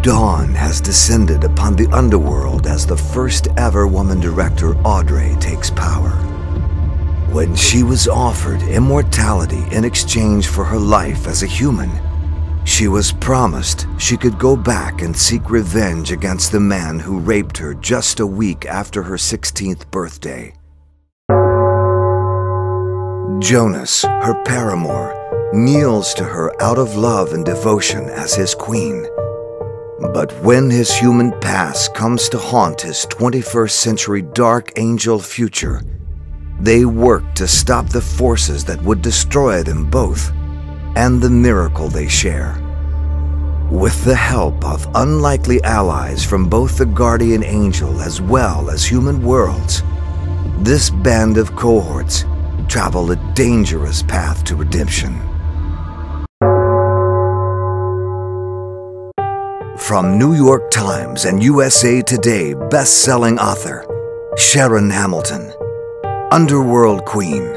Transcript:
dawn has descended upon the underworld as the first ever woman director, Audrey, takes power. When she was offered immortality in exchange for her life as a human, she was promised she could go back and seek revenge against the man who raped her just a week after her 16th birthday. Jonas, her paramour, kneels to her out of love and devotion as his queen. But when his human past comes to haunt his 21st century dark angel future, they work to stop the forces that would destroy them both and the miracle they share. With the help of unlikely allies from both the guardian angel as well as human worlds, this band of cohorts travel a dangerous path to redemption. From New York Times and USA Today best-selling author Sharon Hamilton, Underworld Queen.